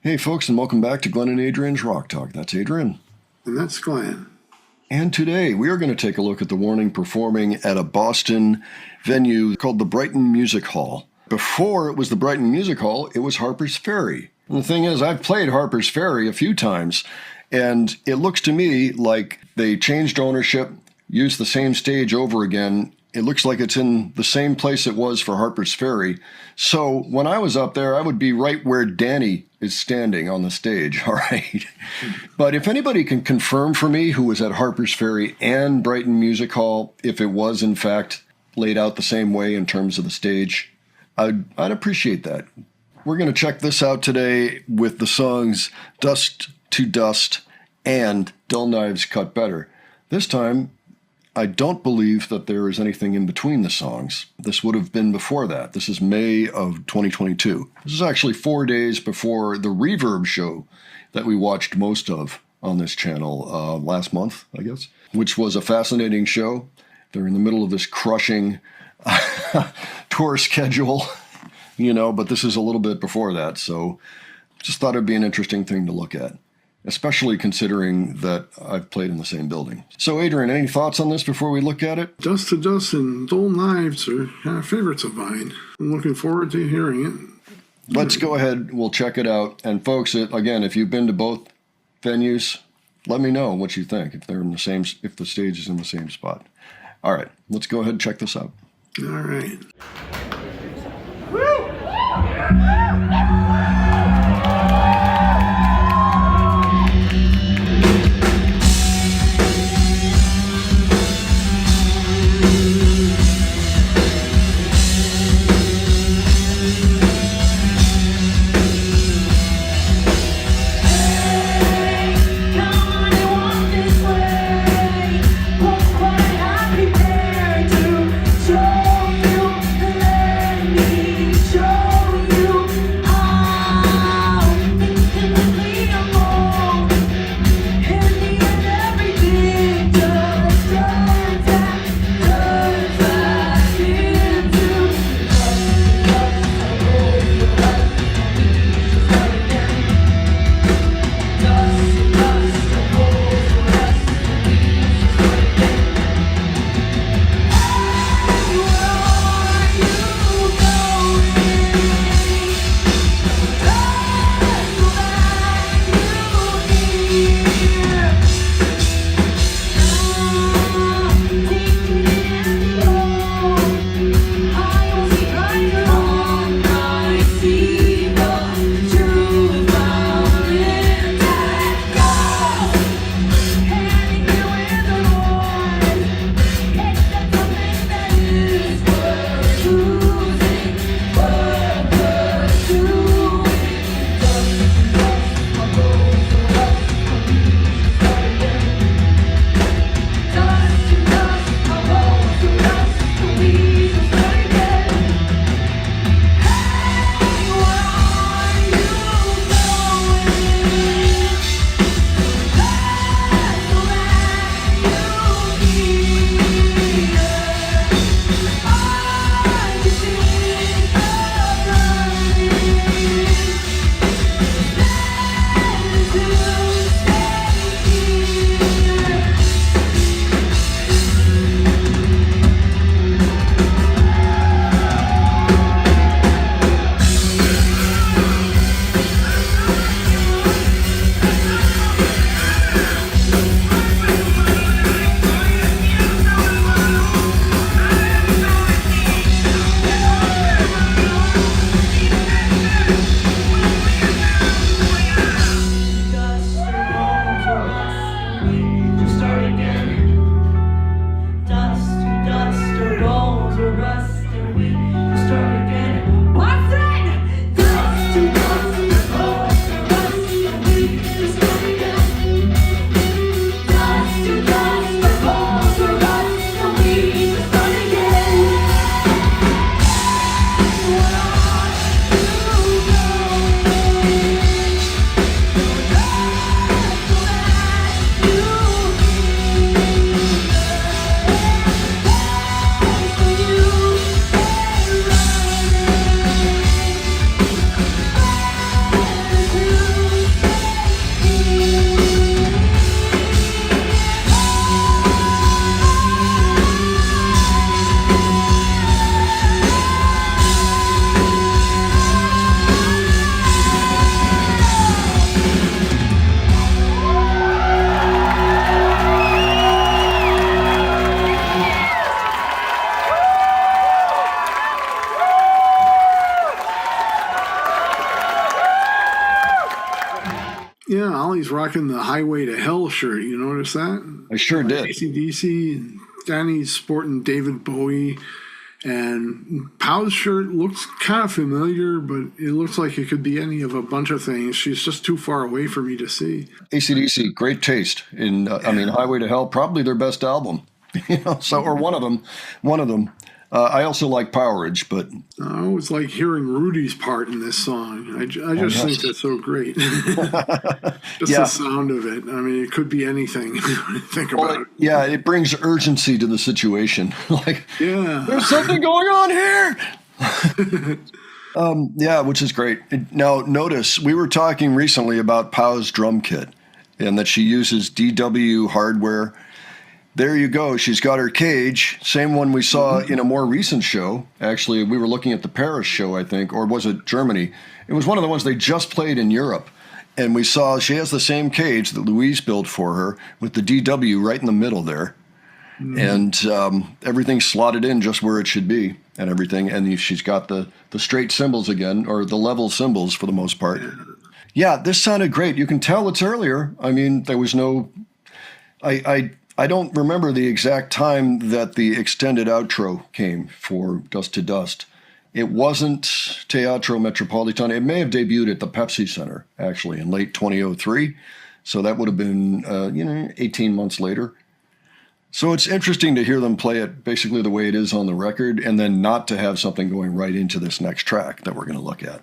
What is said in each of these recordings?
Hey folks, and welcome back to Glenn and Adrian's Rock Talk. That's Adrian. And that's Glenn. And today we are going to take a look at The Warning performing at a Boston venue called the Brighton Music Hall. Before it was the Brighton Music Hall, it was Harper's Ferry. And the thing is, I've played Harper's Ferry a few times, and it looks to me like they changed ownership, used the same stage over again. It looks like it's in the same place it was for Harper's Ferry. So when I was up there, I would be right where Danny is standing on the stage, all right? But if anybody can confirm for me who was at Harper's Ferry and Brighton Music Hall, if it was in fact laid out the same way in terms of the stage, I'd appreciate that. We're going to check this out today with the songs Dust to Dust and Dull Knives Cut Better. This time, I don't believe that there is anything in between the songs. This would have been before that. This is May of 2022. This is actually 4 days before the Reverb show that we watched most of on this channel last month, I guess, which was a fascinating show. They're in the middle of this crushing tour schedule, but this is a little bit before that. So just thought it'd be an interesting thing to look at, especially considering that I've played in the same building. So, Adrian, any thoughts on this before we look at it? Dust to Dust and Dull Knives are kind of favorites of mine. I'm looking forward to hearing it. Let's go ahead. We'll check it out. And folks, again, if you've been to both venues, let me know what you think, if the stage is in the same spot. All right, let's go ahead and check this out. All right. Show you Yeah, Ollie's rocking the Highway to Hell shirt. You notice that? I sure did. AC/DC. And Danny's sporting David Bowie. And Pow's shirt looks kind of familiar, but it looks like it could be any of a bunch of things. She's just too far away for me to see. AC/DC, great taste. I mean, Highway to Hell, probably their best album. Or one of them. I also like Powerage, but I always like hearing Rudy's part in this song. I just think that's so great. Just the sound of it. I mean, it could be anything. Think about it. Yeah, it brings urgency to the situation. There's something going on here. Which is great. Now, notice we were talking recently about Pow's drum kit and that she uses DW hardware. There you go. She's got her cage, same one we saw in a more recent show. Actually, we were looking at the Paris show, I think, or was it Germany? It was one of the ones they just played in Europe. And we saw she has the same cage that Louise built for her with the DW right in the middle there. And everything slotted in just where it should be and everything. And she's got the straight cymbals again, or the level cymbals for the most part. Yeah, this sounded great. You can tell it's earlier. I mean, there was no... I don't remember the exact time that the extended outro came for Dust to Dust. It wasn't Teatro Metropolitano. It may have debuted at the Pepsi Center, actually, in late 2003. So that would have been, 18 months later. So it's interesting to hear them play it basically the way it is on the record and then not to have something going right into this next track that we're going to look at.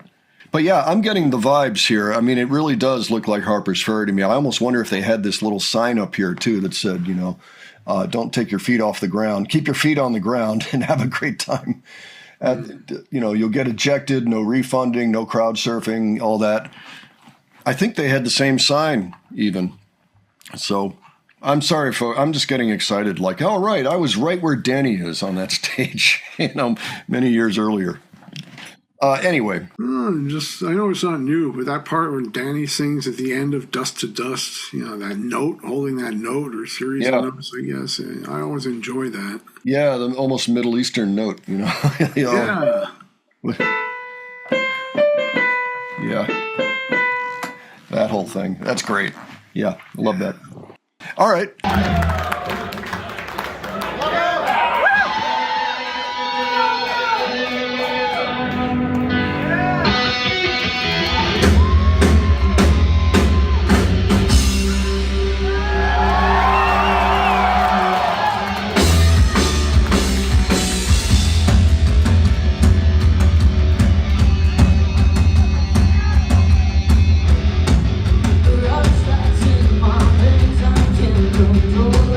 But yeah, I'm getting the vibes here. I mean, it really does look like Harper's Ferry to me. I almost wonder if they had this little sign up here, too, that said, don't take your feet off the ground. Keep your feet on the ground and have a great time. You'll get ejected, no refunding, no crowd surfing, all that. I think they had the same sign even. So I'm sorry, folks. I'm just getting excited. Like, all right, I was right where Danny is on that stage, many years earlier. Anyway. I know it's not new, but that part when Danny sings at the end of Dust to Dust, that note, holding that note or series of notes, I guess. I always enjoy that. Yeah, the almost Middle Eastern note, Yeah. Yeah. That whole thing. That's great. Yeah, I love that. All right. The rock starts in my veins, I can't control.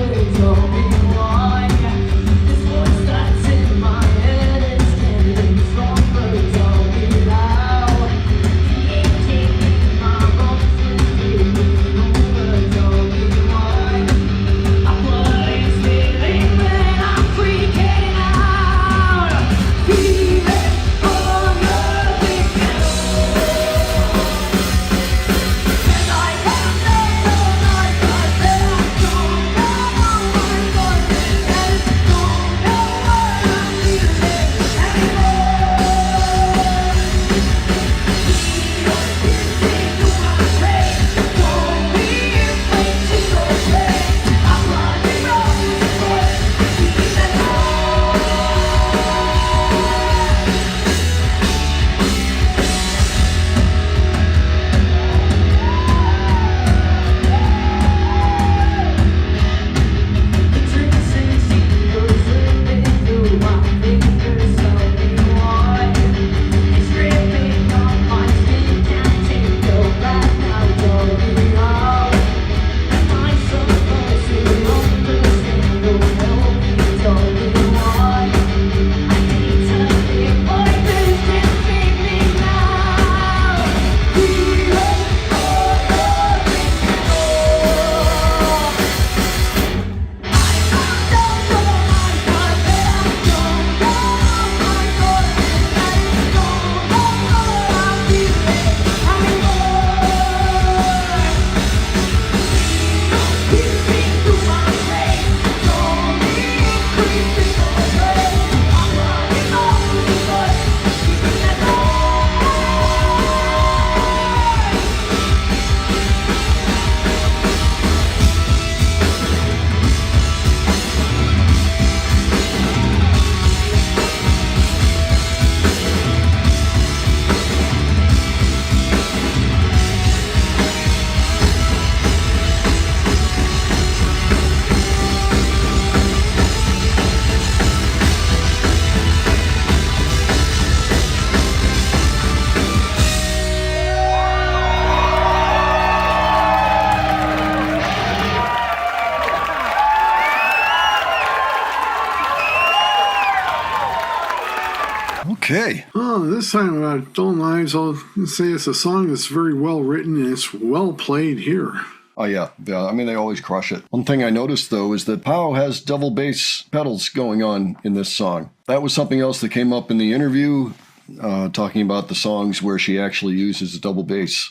Okay. Oh, this time about Dull Knives, I'll say it's a song that's very well written and it's well played here. Oh, yeah. I mean, they always crush it. One thing I noticed, though, is that Pau has double bass pedals going on in this song. That was something else that came up in the interview, talking about the songs where she actually uses double bass,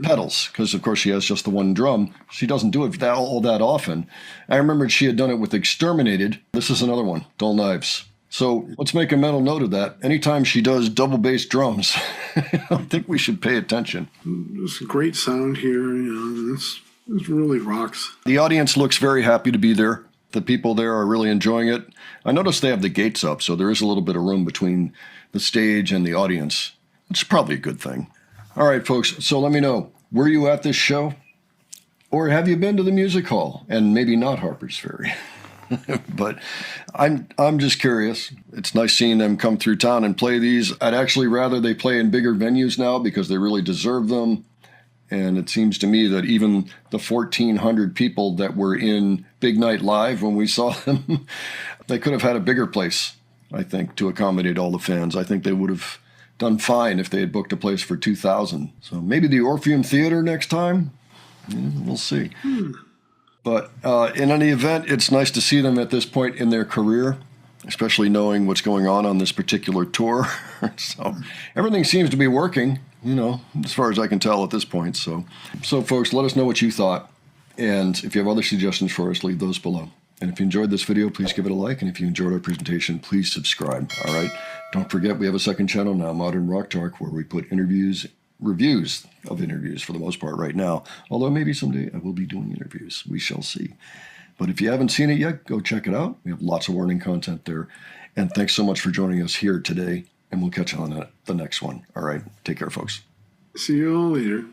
pedals. Because, of course, she has just the one drum. She doesn't do it all that often. I remembered she had done it with Exterminated. This is another one, Dull Knives. So let's make a mental note of that. Anytime she does double bass drums, I think we should pay attention. It's a great sound here. It really rocks. The audience looks very happy to be there. The people there are really enjoying it. I noticed they have the gates up, so there is a little bit of room between the stage and the audience, which is probably a good thing. All right, folks, so let me know. Were you at this show? Or have you been to the music hall? And maybe not Harper's Ferry. But I'm just curious. It's nice seeing them come through town and play these. I'd actually rather they play in bigger venues now because they really deserve them. And it seems to me that even the 1,400 people that were in Big Night Live when we saw them, they could have had a bigger place, I think, to accommodate all the fans. I think they would have done fine if they had booked a place for 2,000. So maybe the Orpheum Theater next time. Yeah, we'll see. But in any event, it's nice to see them at this point in their career, especially knowing what's going on this particular tour. So everything seems to be working, as far as I can tell at this point. So folks, let us know what you thought. And if you have other suggestions for us, leave those below. And if you enjoyed this video, please give it a like. And if you enjoyed our presentation, please subscribe. All right. Don't forget, we have a second channel now, Modern Rock Talk, where we put reviews of interviews for the most part right now. Although maybe someday I will be doing interviews. We shall see. But if you haven't seen it yet, go check it out. We have lots of warning content there. And thanks so much for joining us here today. And we'll catch you on the next one. All right. Take care, folks. See you all later.